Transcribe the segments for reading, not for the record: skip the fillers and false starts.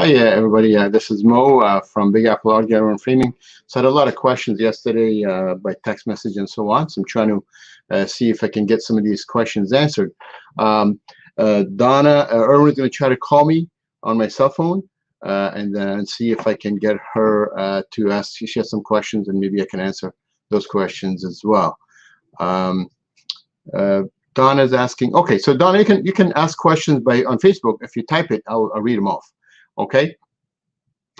Hi, everybody. This is Mo from Big Apple Art Gallery and Framing. So I had a lot of questions yesterday by text message and so on. So I'm trying to see if I can get some of these questions answered. Donna Irwin's going to try to call me on my cell phone and then see if I can get her to ask. She has some questions and maybe I can answer those questions as well. Donna's asking. Okay, so Donna, you can ask questions on Facebook. If you type it, I'll read them off. Okay.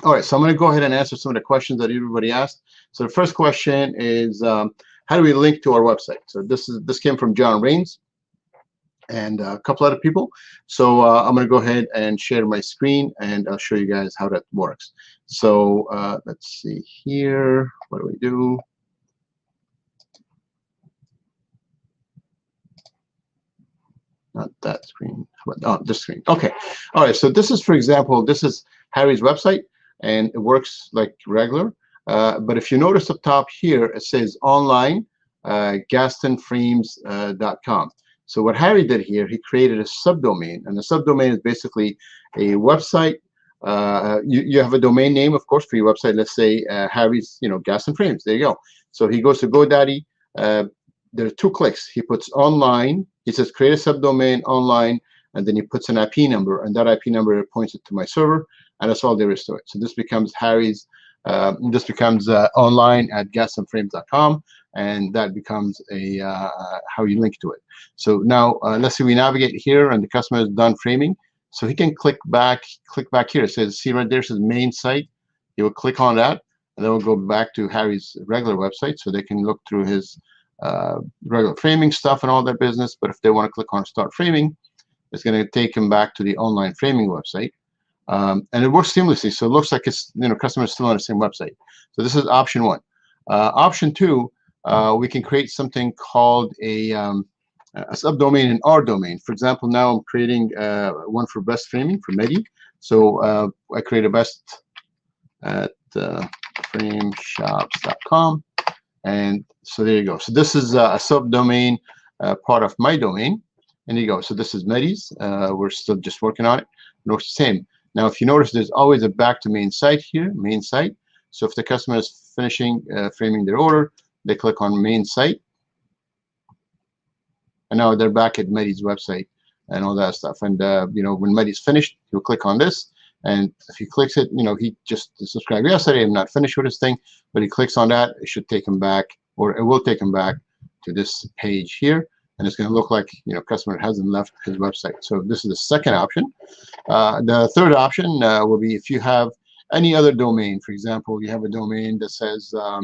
All right. So I'm going to go ahead and answer some of the questions that everybody asked. So the first question is, how do we link to our website? So this came from John Rains and a couple other people. So I'm going to go ahead and share my screen and I'll show you guys how that works. So let's see here. What do we do? Not that screen, oh, this screen. Okay. All right. So this is, for example, this is Harry's website and it works like regular. But if you notice up top here, it says online gastonframes.com. So what Harry did here, he created a subdomain, and the subdomain is basically a website. You have a domain name, of course, for your website. Let's say Harry's, Gaston Frames. There you go. So he goes to GoDaddy. There are 2 clicks. He puts online. He says create a subdomain online, and then he puts an IP number, and that IP number points it to my server, and that's all there is to it. So this becomes Harry's. This becomes online at gastonframes.com, and that becomes a how you link to it. So now let's say we navigate here, and the customer is done framing. So he can click back here. It says, see right there, it says main site. He will click on that, and then we'll go back to Harry's regular website, so they can look through his regular framing stuff and all that business. But if they want to click on start framing, it's going to take them back to the online framing website, and it works seamlessly. So it looks like it's customers still on the same website. So this is option 1. Option 2, we can create something called a subdomain in our domain. For example, now I'm creating one for best framing for Mehdi. So I create a best at frameshops.com. And so there you go. So this is a subdomain part of my domain. And there you go. So this is Mehdi's. We're still just working on it. Looks the same. Now, if you notice, there's always a back to main site here, main site. So if the customer is finishing framing their order, they click on main site. And now they're back at Mehdi's website and all that stuff. And, when Mehdi's finished, he'll click on this. And if he clicks it, he just subscribed yesterday. I'm not finished with this thing, but he clicks on that. It should take him back, or it will take him back to this page here. And it's going to look like, customer hasn't left his website. So this is the second option. The third option will be if you have any other domain. For example, you have a domain that says, I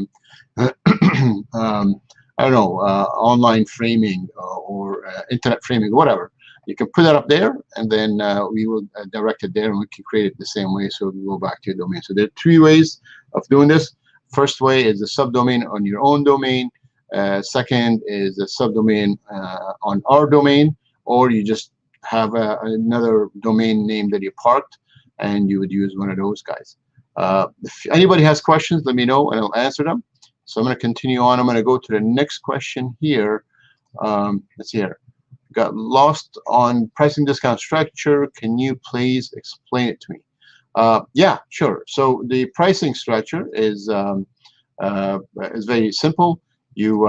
don't know, online framing or internet framing, whatever. You can put that up there, and then we will direct it there, and we can create it the same way, so we go back to your domain. So there are 3 ways of doing this. First way is a subdomain on your own domain. Second is a subdomain on our domain, or you just have another domain name that you parked, and you would use one of those guys. If anybody has questions, let me know, and I'll answer them. So I'm going to continue on. I'm going to go to the next question here. Let's see here. Got lost on pricing discount structure. Can you please explain it to me? Yeah, sure. So the pricing structure is very simple. You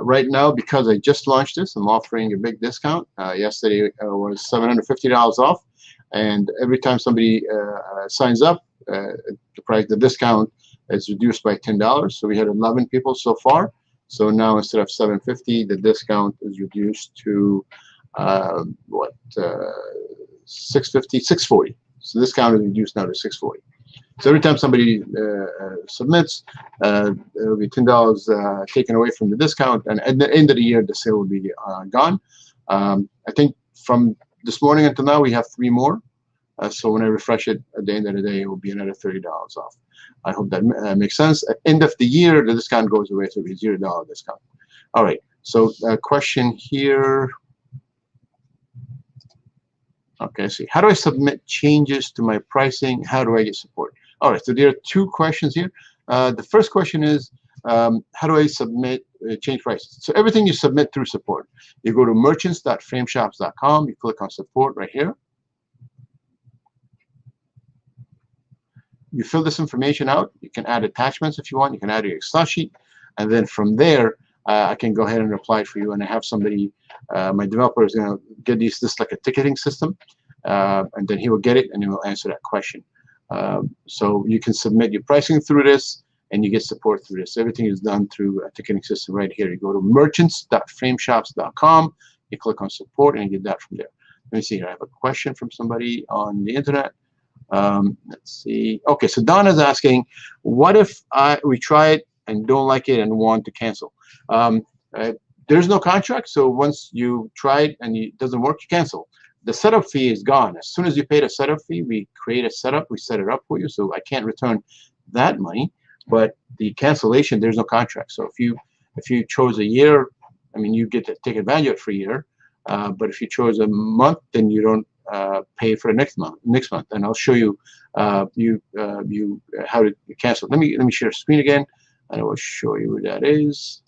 right now, because I just launched this, I'm offering a big discount. Yesterday was $750 off, and every time somebody signs up, the discount is reduced by $10. So we had 11 people so far. So now instead of $750, the discount is reduced to $650, $640. So this discount is reduced now to $640. So every time somebody submits, there will be $10 taken away from the discount, and at the end of the year, the sale will be gone. I think from this morning until now, we have 3 more. So when I refresh it at the end of the day, it will be another $30 off. I hope that makes sense. At the end of the year, the discount goes away, so it'll be $0 discount. All right. So question here. Okay, see. How do I submit changes to my pricing? How do I get support? All right. So there are 2 questions here. The first question is, how do I submit change prices? So everything you submit through support. You go to merchants.frameshops.com. You click on support right here. you fill this information out. You can add attachments if you want. You can add your Excel sheet, and then from there, I can go ahead and apply it for you. And I have somebody, my developer is going to get this like a ticketing system, and then he will get it and he will answer that question. So you can submit your pricing through this, and you get support through this. Everything is done through a ticketing system right here. You go to merchants.frameshops.com, you click on support, and you get that from there. Let me see here. I have a question from somebody on the internet. Let's see. Okay, so Donna's asking, what if we try it and don't like it and want to cancel? There's no contract, so once you try it and it doesn't work, you cancel. The setup fee is gone. As soon as you pay the setup fee, we create a setup, we set it up for you, so I can't return that money. But the cancellation, there's no contract. So if you chose a year, I mean, you get to take advantage of it for a year. But if you chose a month, then you don't pay for the next month. And I'll show you how to cancel. Let me share screen again, and I will show you what that is.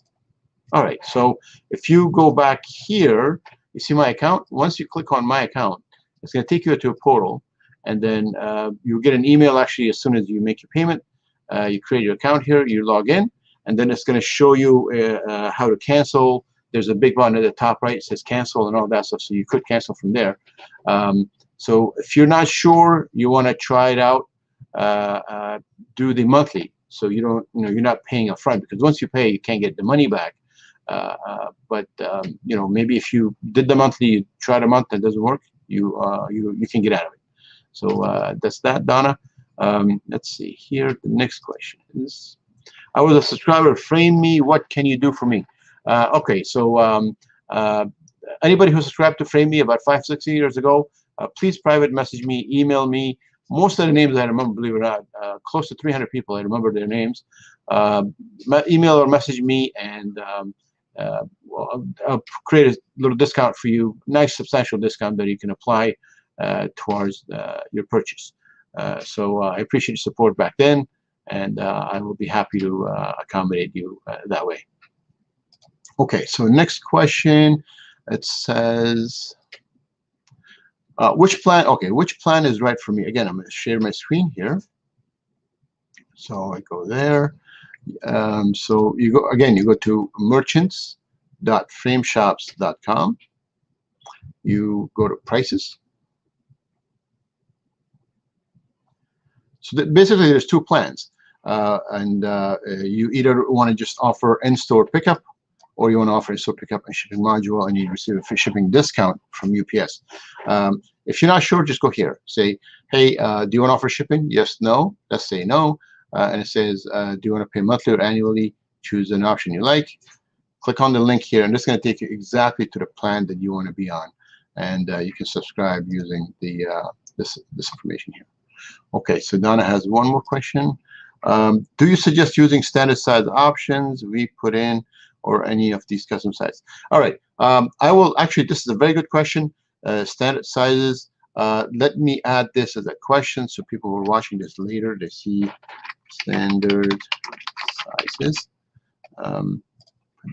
All right. So if you go back here, you see my account. Once you click on my account, it's going to take you to a portal, and then you'll get an email actually as soon as you make your payment. You create your account here, you log in, and then it's going to show you how to cancel. There's a big button at the top right, it says cancel and all that stuff, so you could cancel from there. So if you're not sure, you want to try it out, do the monthly, so you don't, you're not paying upfront, because once you pay, you can't get the money back. But maybe if you did the monthly, you tried a month and it doesn't work, you can get out of it. So that's that, Donna. Let's see here. The next question is, I was a subscriber, Frame Me, what can you do for me? Okay, so anybody who subscribed to Frame Me about 5-6 years ago, please private message me, email me. Most of the names I remember, believe it or not, close to 300 people, I remember their names. Email or message me, and I'll create a little discount for you, nice substantial discount that you can apply towards your purchase. So I appreciate your support back then, and I will be happy to accommodate you that way. Okay, so next question, it says, which plan is right for me? Again, I'm going to share my screen here. So I go there. So you go to merchants.frameshops.com. You go to prices. So basically, there's two plans, and you either want to just offer in-store pickup, or you want to offer in-store pickup and shipping module, and you receive a free shipping discount from UPS. If you're not sure, just go here. Say, hey, do you want to offer shipping? Yes, no. Let's say no. And it says, do you want to pay monthly or annually? Choose an option you like. Click on the link here, and this is going to take you exactly to the plan that you want to be on. And you can subscribe using the this information here. Okay, so Donna has one more question. Do you suggest using standard size options we put in, or any of these custom sizes? All right, I will actually, this is a very good question. Standard sizes. Let me add this as a question so people who are watching this later, they see standard sizes. Put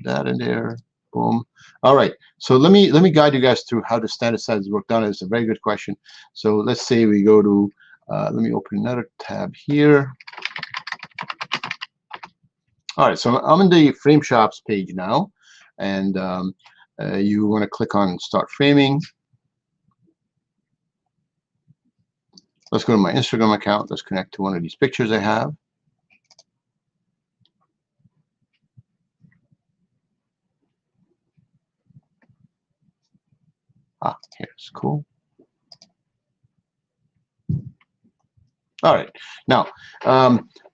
that in there. Boom. All right. So let me guide you guys through how the standard sizes work. Donna, it's a very good question. So let's say we go to let me open another tab here. All right, so I'm in the Frame Shops page now, and you want to click on Start Framing. Let's go to my Instagram account. Let's connect to one of these pictures I have. Here's cool. All right, now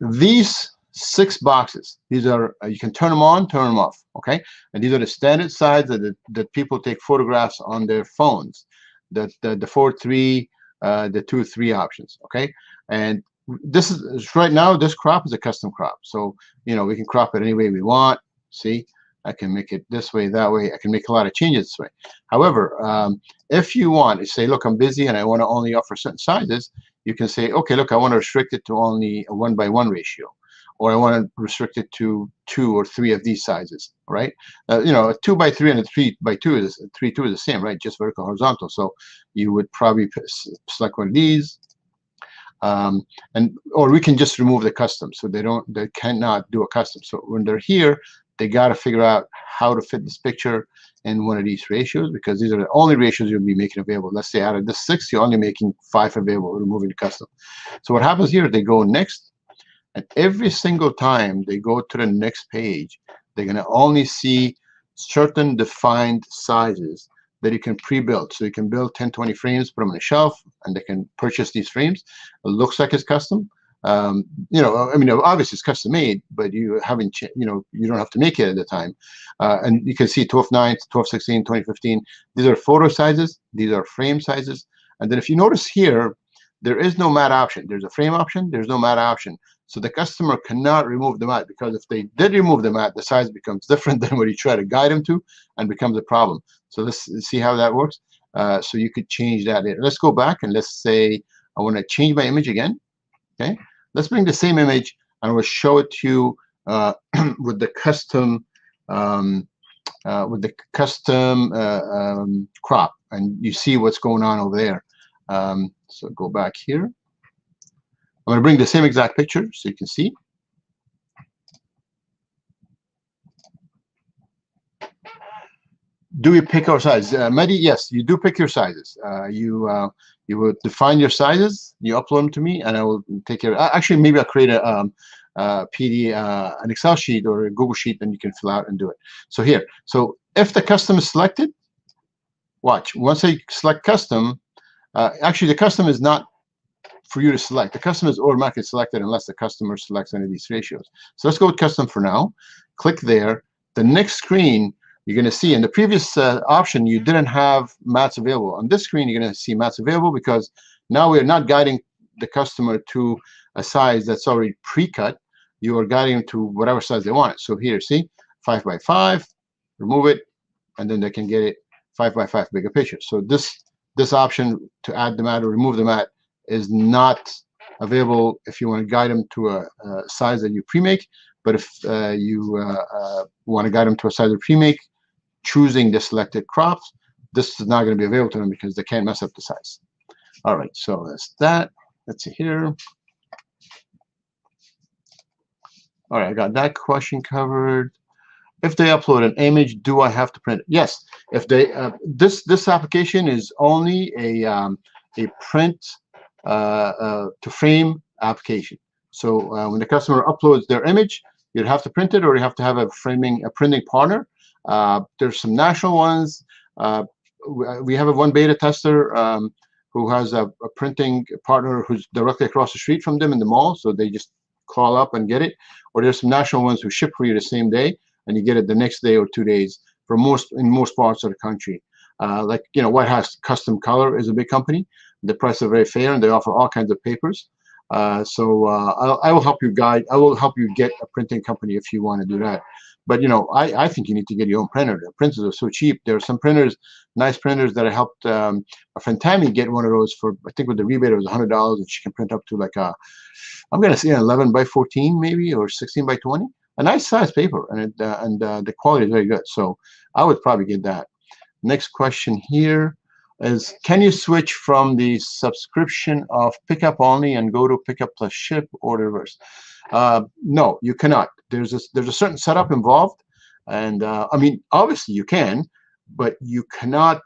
these 6 boxes, these are you can turn them on, turn them off, okay? And these are the standard size that people take photographs on their phones, the 4:3, the 2:3 options, okay? And this is right now, this crop is a custom crop, so we can crop it any way we want. See, I can make it this way, that way. I can make a lot of changes this way. However, if you want to say, look, I'm busy and I want to only offer certain sizes, you can say, okay, look, I want to restrict it to only a 1:1 ratio, or I want to restrict it to 2 or 3 of these sizes, right? A 2:3 and a 3:2 is 3:2 is the same, right? Just vertical, horizontal. So you would probably select one of these. and or we can just remove the custom, so they cannot do a custom. So when they're here, they got to figure out how to fit this picture in one of these ratios, because these are the only ratios you'll be making available. Let's say out of the 6, you're only making 5 available, removing the custom. So what happens here, they go next, and every single time they go to the next page, they're going to only see certain defined sizes that you can pre-build. So you can build 1020 frames, put them on a shelf, and they can purchase these frames. It looks like it's custom. You know, I mean, obviously it's custom made, but you haven't, you know, you don't have to make it at the time. And you can see 12:9, 12:16, 2015. These are photo sizes. These are frame sizes. And then if you notice here, there is no matte option. There's a frame option. There's no matte option. So the customer cannot remove the matte, because if they did remove the matte, the size becomes different than what you try to guide them to, and becomes a problem. So let's see how that works. So you could change that. Let's go back and let's say I want to change my image again. Okay, let's bring the same image and we'll show it to you with the custom crop, and you see what's going on over there. So go back here. I'm going to bring the same exact picture so you can see. Do we pick our size? Mehdi, yes, you do pick your sizes. You will define your sizes, you upload them to me, and I will take care of it. Actually, maybe I'll create an Excel sheet or a Google sheet, and you can fill out and do it. So here, so if the custom is selected, watch. Once I select custom, actually the custom is not for you to select. The custom is automatically selected unless the customer selects any of these ratios. So let's go with custom for now. Click there. The next screen, you're going to see in the previous option, you didn't have mats available. On this screen, you're going to see mats available, because now we're not guiding the customer to a size that's already pre-cut. You are guiding them to whatever size they want it. So here, see, 5 by 5, remove it, and then they can get it 5 by 5 bigger picture. So this option to add the mat or remove the mat is not available if you want to guide them to a size that you pre-make. But if you want to guide them to a size of pre-make, choosing the selected crops, this is not going to be available to them because they can't mess up the size. All right, so that's that. Let's see here. All right, I got that question covered. If they upload an image, do I have to print it? Yes. If they this application is only a print to frame application. So when the customer uploads their image, you'd have to print it, or you have to have a printing partner. There's some national ones. We have one beta tester who has a printing partner who's directly across the street from them in the mall, so they just call up and get it. Or there's some national ones who ship for you the same day, and you get it the next day or 2 days in most parts of the country. Like, you know, White House Custom Color is a big company. The prices are very fair, and they offer all kinds of papers. So I will help you guide. I will help you get a printing company if you want to do that. But, you know, I think you need to get your own printer. The printers are so cheap. There are some printers, nice printers, that I helped a friend Tammy get one of those for, I think with the rebate it was $100, and she can print up to like a, I'm going to say an 11 by 14 maybe, or 16 by 20. A nice size paper, and the quality is very good. So I would probably get that. Next question here is, can you switch from the subscription of pickup only and go to pickup plus ship, or reverse? No, you cannot. There's a certain setup involved, and I mean, obviously you can, but you cannot.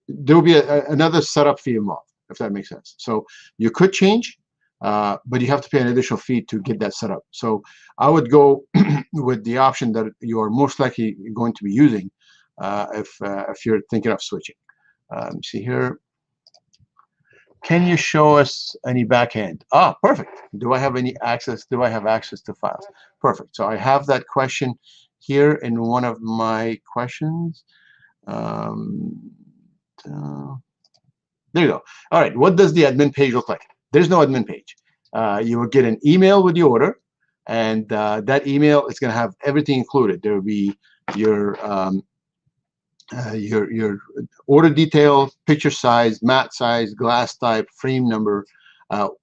There will be another setup fee involved, if that makes sense. So you could change, but you have to pay an additional fee to get that set up. So I would go with the option that you are most likely going to be using if you're thinking of switching. Let me see here. Can you show us any backhand? Ah, perfect. Do I have any access? Do I have access to files? Perfect. So I have that question here in one of my questions. There you go. All right. What does the admin page look like? There's no admin page. You will get an email with the order, and that email is going to have everything included. There will be your order detail, picture size, mat size, glass type, frame number,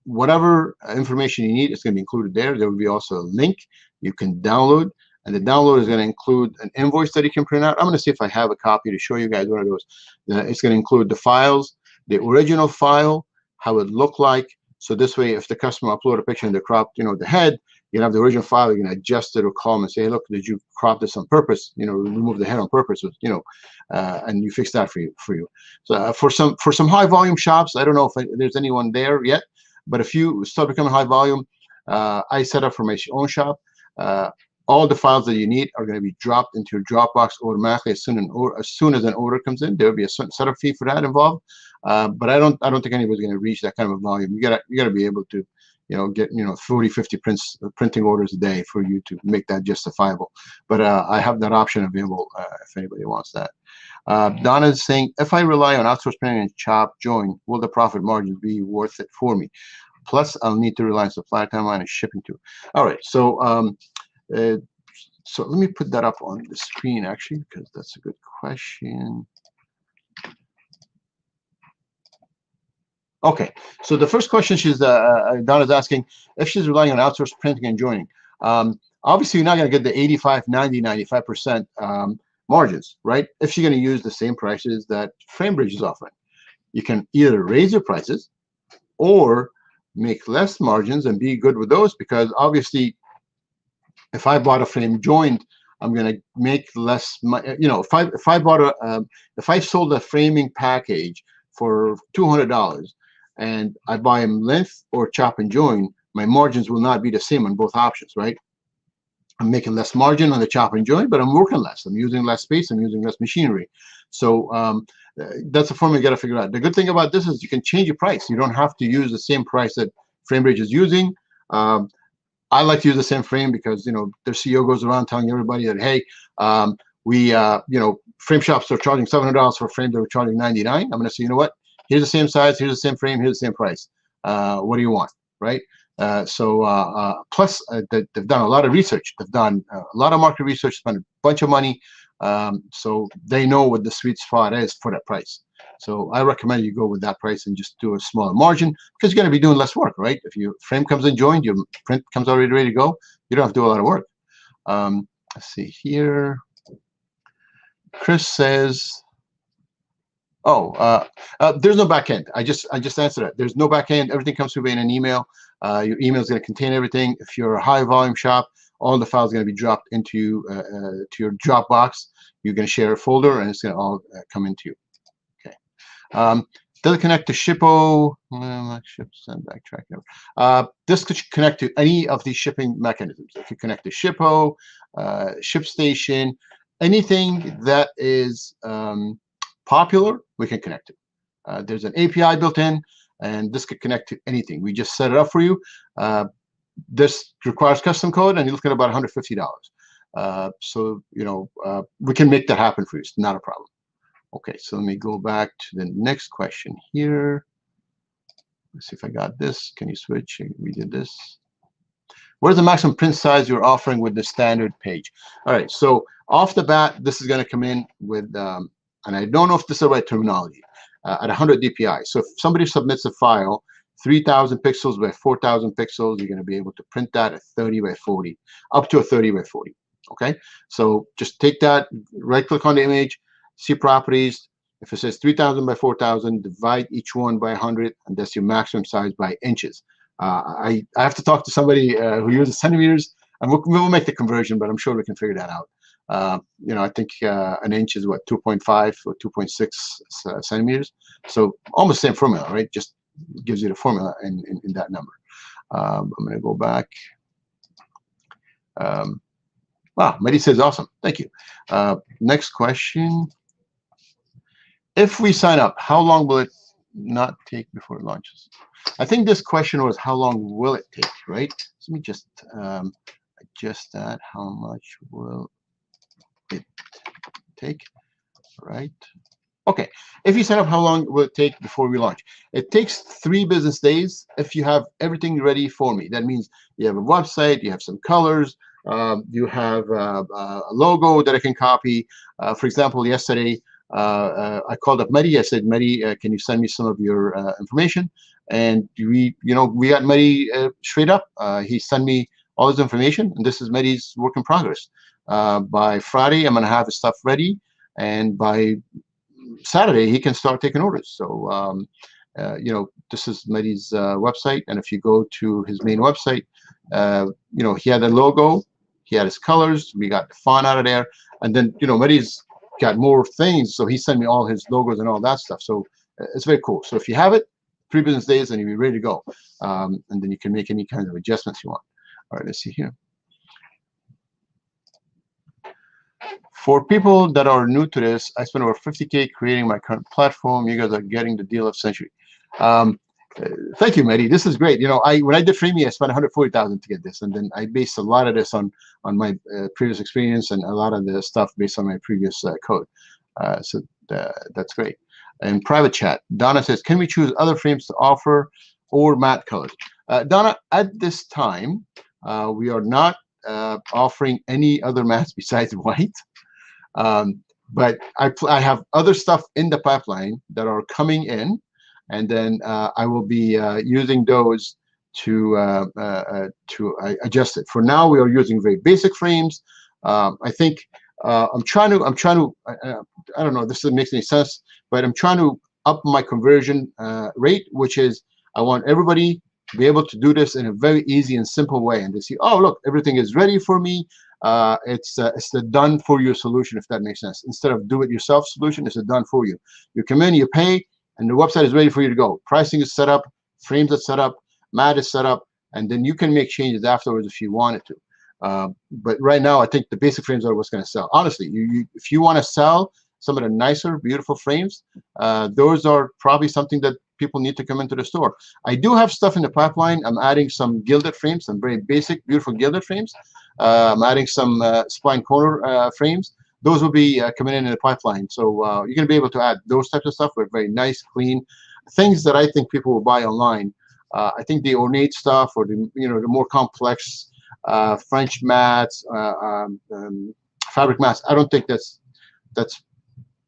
whatever information you need is going to be included there. There will be also a link you can download, and the download is going to include an invoice that you can print out. I'm going to see if I have a copy to show you guys one of those. It's going to include the files, the original file, how it looked like, So this way, if the customer upload a picture and they cropped, the head, you can have the original file. You can adjust it or call them and say, hey, look, did you crop this on purpose? Remove the head on purpose, and you fix that for you. So for some high volume shops, I don't know if there's anyone there yet, but if you start becoming high volume, I set up for my own shop. All the files that you need are going to be dropped into your Dropbox automatically as soon as an order comes in. There will be a certain setup fee for that involved, but I don't think anybody's going to reach that kind of a volume. You gotta be able to, get 40, 50 printing orders a day for you to make that justifiable. But I have that option available if anybody wants that. Donna is saying, if I rely on outsourced printing and chop join, will the profit margin be worth it for me? Plus, I'll need to rely on supply timeline and shipping too. All right, so so let me put that up on the screen actually, because that's a good question. Okay, so the first question Donna's asking if she's relying on outsourced printing and joining. Obviously, you're not going to get the 85, 90, 95% margins, right? If you're going to use the same prices that FrameBridge is offering, you can either raise your prices or make less margins and be good with those, because obviously, if I bought a frame joined, I'm going to make less money. If I sold a framing package for $200 and I buy them length or chop and join, my margins will not be the same on both options, right? I'm making less margin on the chop and join, but I'm working less. I'm using less space. I'm using less machinery. So that's a formula you got to figure out. The good thing about this is you can change your price. You don't have to use the same price that FrameBridge is using. I like to use the same frame because their CEO goes around telling everybody that, hey, frame shops are charging $700 for a frame. They were charging $99. I'm going to say, you know what? Here's the same size. Here's the same frame. Here's the same price. What do you want, right? Plus, they've done a lot of research. They've done a lot of market research, spent a bunch of money, so they know what the sweet spot is for that price. So I recommend you go with that price and just do a smaller margin, because you're going to be doing less work, right? If your frame comes in joined, your print comes already ready to go, you don't have to do a lot of work. Let's see here. Chris says, there's no back end. I just answered that. There's no back end. Everything comes through in an email. Your email is going to contain everything. If you're a high volume shop, all the files are going to be dropped into to your Dropbox. You're going to share a folder, and it's going to all come into you. Does it connect to Shippo? Send backtrack. This could connect to any of these shipping mechanisms. If you connect to Shippo, ShipStation, anything that is popular, we can connect to. There's an API built in, and this could connect to anything. We just set it up for you. This requires custom code, and you're looking at about $150. So we can make that happen for you. It's not a problem. Okay, so let me go back to the next question here. Let's see if I got this. Can you switch? We did this. What is the maximum print size you're offering with the standard page? All right, so off the bat, this is going to come in with, and I don't know if this is the right terminology, at 100 DPI. So if somebody submits a file, 3,000 pixels by 4,000 pixels, you're going to be able to print that at 30 by 40, up to a 30 by 40. Okay, so just take that, right-click on the image, see properties. If it says 3,000 by 4,000, divide each one by 100, and that's your maximum size by inches. I have to talk to somebody who uses centimeters, and we'll make the conversion, but I'm sure we can figure that out. I think an inch is what, 2.5 or 2.6 centimeters. So almost same formula, right? Just gives you the formula in that number. I'm going to go back. Wow, Mehdi says awesome. Thank you. Next question. If we sign up, how long will it not take before it launches? I think this question was how long will it take, right? So let me just adjust that. How much will it take, right? Okay, if you sign up, how long will it take before we launch? It takes 3 business days if you have everything ready for me. That means you have a website, you have some colors, you have a logo that I can copy. For example, yesterday, I called up Mehdi. I said, Mehdi, can you send me some of your information? And we got Mehdi straight up. He sent me all his information, and this is Mehdi's work in progress. By Friday, I'm going to have his stuff ready, and by Saturday, he can start taking orders. So you know, this is Mehdi's website, and if you go to his main website, you know, he had a logo, he had his colors, we got the font out of there, and then, you know, Mehdi's got more things, so he sent me all his logos and all that stuff. So it's very cool. So if you have it, 3 business days, and you'll be ready to go, and then you can make any kind of adjustments you want. All right, let's see here. For people that are new to this, I spent over 50K creating my current platform. You guys are getting the deal of century. Thank you, Mehdi. This is great. You know, when I did Freemi, I spent 140,000 to get this, and then I based a lot of this on my previous experience, and a lot of the stuff based on my previous code. So that's great. In private chat, Donna says, "Can we choose other frames to offer or matte colors?" Donna, at this time, we are not offering any other mattes besides white. But I have other stuff in the pipeline that are coming in, and then I will be using those to adjust it. For now, we are using very basic frames. I think I'm trying to I don't know if this makes any sense, but I'm trying to up my conversion rate, which is I want everybody to be able to do this in a very easy and simple way, and to see, oh, look, everything is ready for me. It's the done for you solution, if that makes sense. Instead of do it yourself solution, it's a done for you. You come in, you pay, and the website is ready for you to go. Pricing is set up, frames are set up, matte is set up, and then you can make changes afterwards if you wanted to. But right now, I think the basic frames are what's going to sell. Honestly, if you want to sell some of the nicer, beautiful frames, those are probably something that people need to come into the store. I do have stuff in the pipeline. I'm adding some gilded frames, some very basic, beautiful gilded frames. I'm adding some spline corner frames. Those will be coming in the pipeline. So you're going to be able to add those types of stuff with very nice, clean things that I think people will buy online. I think the ornate stuff, or the the more complex French mats, fabric mats, I don't think that's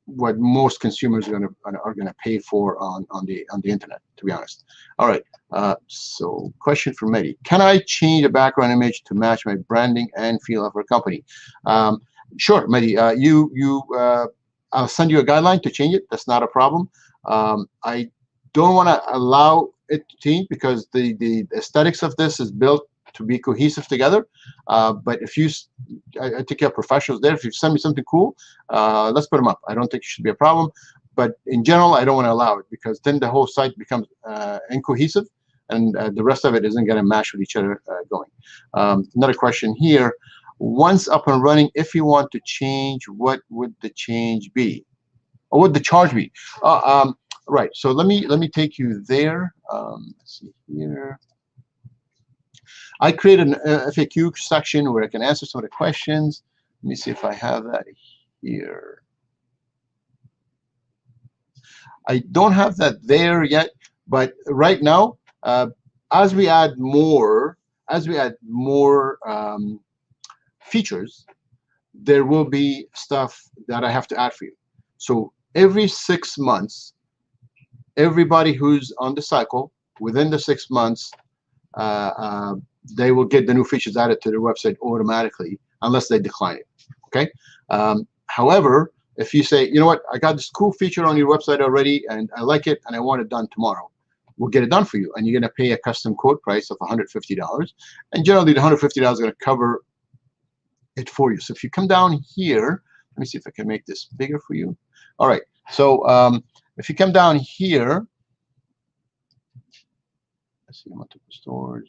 what most consumers are gonna pay for on the internet, to be honest. All right. So question from Mehdi: can I change the background image to match my branding and feel of our company? Sure, Mehdi. I'll send you a guideline to change it. That's not a problem. I don't want to allow it to change because the aesthetics of this is built to be cohesive together. But if I take care of professionals there. If you send me something cool, let's put them up. I don't think it should be a problem. But in general, I don't want to allow it, because then the whole site becomes incohesive, and the rest of it isn't going to match with each other going. Another question here: once up and running, if you want to change, what would the change be? Or would the charge be? Right. So let me take you there. Let's see here. I created an FAQ section where I can answer some of the questions. Let me see if I have that here. I don't have that there yet, but right now, as we add more features, there will be stuff that I have to add for you. So every 6 months, everybody who's on the cycle within the 6 months, they will get the new features added to their website automatically, unless they decline it. Okay. However, if you say, you know what, I got this cool feature on your website already, and I like it, and I want it done tomorrow, we'll get it done for you, and you're going to pay a custom quote price of $150, and generally the $150 is going to cover it for you. So if you come down here, let me see if I can make this bigger for you. All right. So if you come down here, let's see, multiple stores.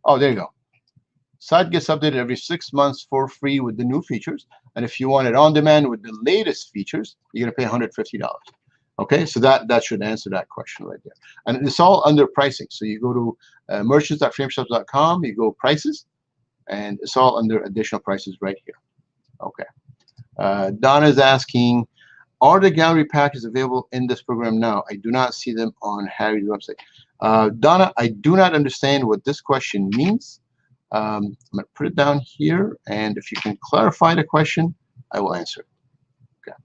Oh, there you go. Site gets updated every 6 months for free with the new features. And if you want it on demand with the latest features, you're going to pay $150. Okay, so that should answer that question right there. And it's all under pricing. So you go to merchants.frameshops.com, you go prices, and it's all under additional prices right here. Okay. Donna's asking, are the gallery packages available in this program now? I do not see them on Harry's website. Donna, I do not understand what this question means. I'm going to put it down here, and if you can clarify the question, I will answer it. Okay.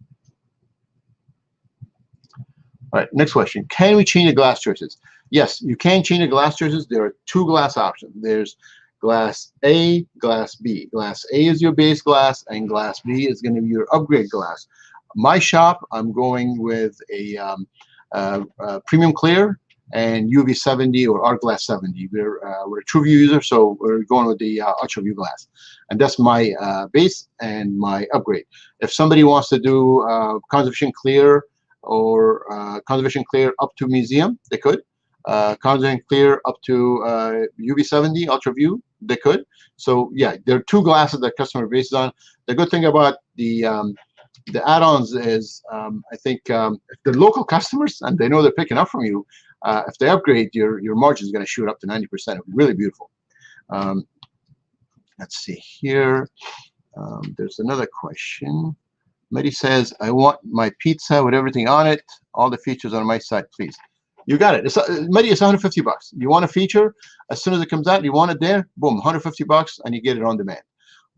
All right, next question. Can we change the glass choices? Yes, you can change the glass choices. There are 2 glass options. There's glass A, glass B. Glass A is your base glass, and glass B is going to be your upgrade glass. My shop, I'm going with a premium clear and UV70 or Arc Glass 70. We're a TrueView user, so we're going with the UltraView glass, and that's my base and my upgrade. If somebody wants to do conservation clear or conservation clear up to museum, they could. Conservation clear up to UV70 UltraView, they could. So yeah, there are two glasses that customer base is on. The good thing about the add-ons is I think if they're local customers and they know they're picking up from you, if they upgrade, your margin is going to shoot up to 90%. It'll be really beautiful. Let's see here. There's another question. Mehdi says, I want my pizza with everything on it, all the features on my site, please. You got it. Mehdi, it's 150 bucks. You want a feature, as soon as it comes out, you want it there, boom, 150 bucks, and you get it on demand.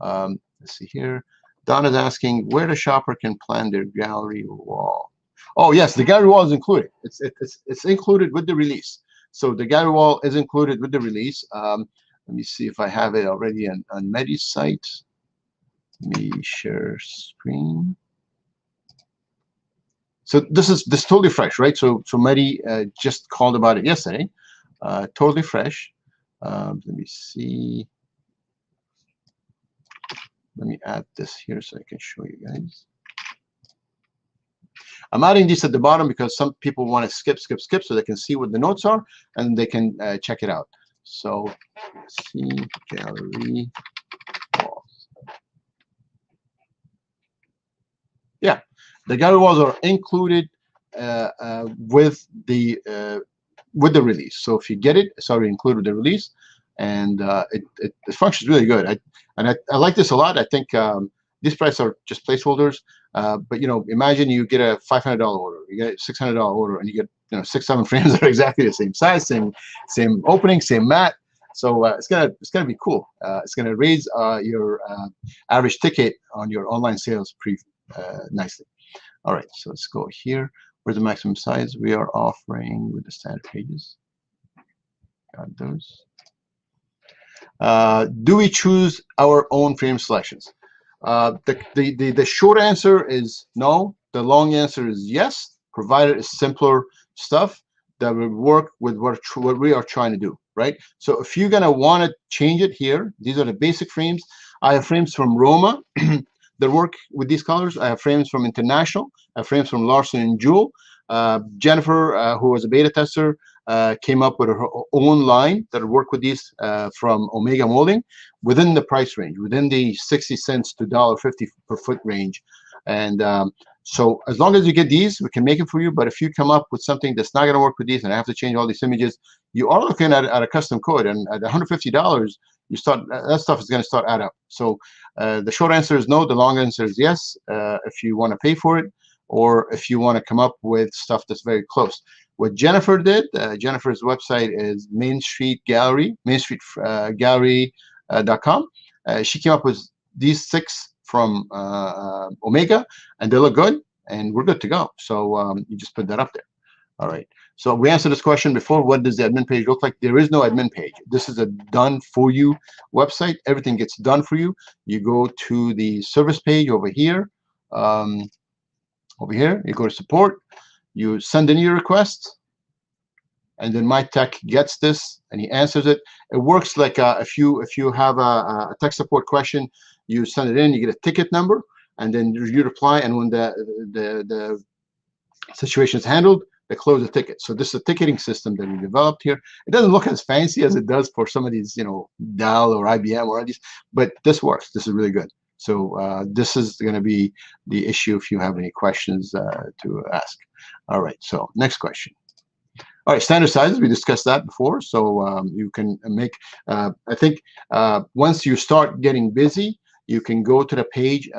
Let's see here. Donna's asking where the shopper can plan their gallery wall. Oh yes, the gallery wall is included. It's included with the release. So the gallery wall is included with the release. Let me see if I have it already on Mehdi's site. Let me share screen. So this is totally fresh, right? So Mehdi just called about it yesterday. Totally fresh. Let me see. Let me add this here so I can show you guys. I'm adding this at the bottom because some people want to skip so they can see what the notes are and they can check it out. So let's see, gallery walls. Yeah, the gallery walls are included with the release. So if you get it, it's already included with the release, and it functions really good. I like this a lot. I think these prices are just placeholders. But you know, imagine you get a $500 order, you get a $600 order, and you get 6-7 frames that are exactly the same size, same opening, same mat. So it's gonna be cool. It's gonna raise your average ticket on your online sales pretty nicely. All right, so let's go here. Where's the maximum size we are offering with the standard pages? Got those. Do we choose our own frame selections? The short answer is no. The long answer is yes, provided it's simpler stuff that will work with what we are trying to do, right? So if you're gonna want to change it here, these are the basic frames. I have frames from Roma that work with these colors. I have frames from International. I have frames from Larson and Jewel. Jennifer, who was a beta tester, came up with her own line that work with these from Omega Molding within the price range, within the 60 cents to $1.50 per foot range. And so as long as you get these, we can make it for you. But if you come up with something that's not going to work with these and I have to change all these images, you are looking at a custom code. And at $150, you start that stuff is going to start add up. So the short answer is no. The long answer is yes. If you want to pay for it, or if you want to come up with stuff that's very close. What Jennifer did, Jennifer's website is Main Street Gallery, mainstreetgallery.com. She came up with these 6 from Omega, and they look good, and we're good to go. So you just put that up there. All right. So we answered this question before. What does the admin page look like? There is no admin page. This is a done for you website. Everything gets done for you. You go to the service page over here. You go to support. You send in your request, and then my tech gets this and he answers it. It works like if you have a tech support question, you send it in, you get a ticket number, and then you reply. And when the situation is handled, they close the ticket. So this is a ticketing system that we developed here. It doesn't look as fancy as it does for some of these, Dell or IBM or these, but this works. This is really good. So this is going to be the issue if you have any questions to ask. All right, so next question. All right, standard sizes, we discussed that before. So you can make, I think once you start getting busy, you can go to the page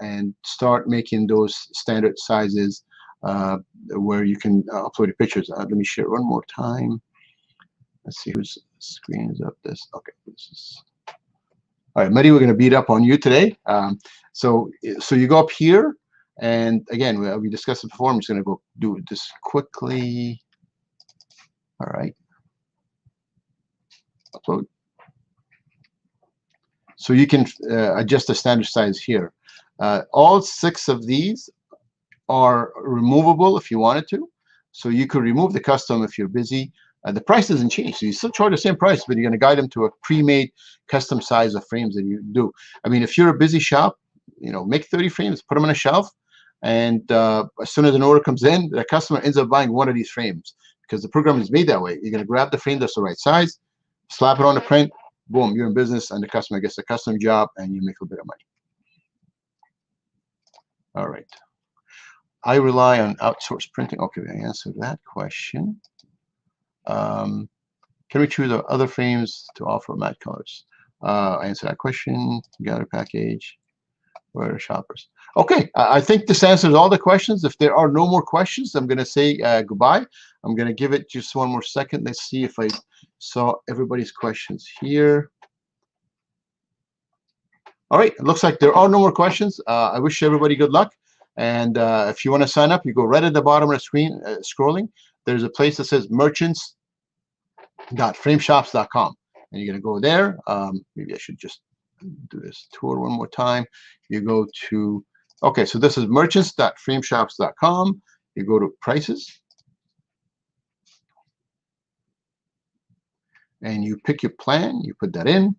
and start making those standard sizes where you can upload your pictures. Let me share one more time. Let's see whose screen is up this. Okay, this is. All right, Mehdi, we're going to beat up on you today. So you go up here, and again, we discussed it before. I'm just going to go do this quickly. All right. Upload. So you can adjust the standard size here. All 6 of these are removable if you wanted to. So you could remove the custom if you're busy. The price doesn't change. So you still charge the same price, but you're going to guide them to a pre-made custom size of frames that you do. I mean, if you're a busy shop, make 30 frames, put them on a shelf, and as soon as an order comes in, the customer ends up buying one of these frames because the program is made that way. You're going to grab the frame that's the right size, slap it on the print, boom, you're in business, and the customer gets a custom job, and you make a bit of money. All right. I rely on outsourced printing. Okay, I answered that question. Can we choose other frames to offer matte colors? I answered that question. Gallery package. Where are shoppers? Okay, I think this answers all the questions. If there are no more questions, I'm going to say goodbye. I'm going to give it just one more second. Let's see if I saw everybody's questions here. All right, it looks like there are no more questions. I wish everybody good luck. And if you want to sign up, you go right at the bottom of the screen, scrolling. There's a place that says merchants.frameshops.com. And you're going to go there. Maybe I should just do this tour one more time. You go to, okay, so this is merchants.frameshops.com. You go to prices. And you pick your plan. You put that in.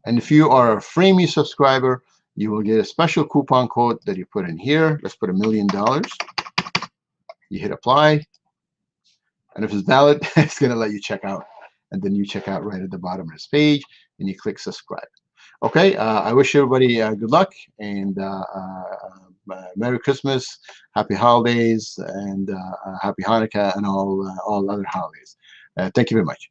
And if you are a Framey subscriber, you will get a special coupon code that you put in here. Let's put $1 million. You hit apply. And if it's valid, it's going to let you check out. And then you check out right at the bottom of this page, and you click subscribe. Okay, I wish everybody good luck, and Merry Christmas, Happy Holidays, and Happy Hanukkah, and all other holidays. Thank you very much.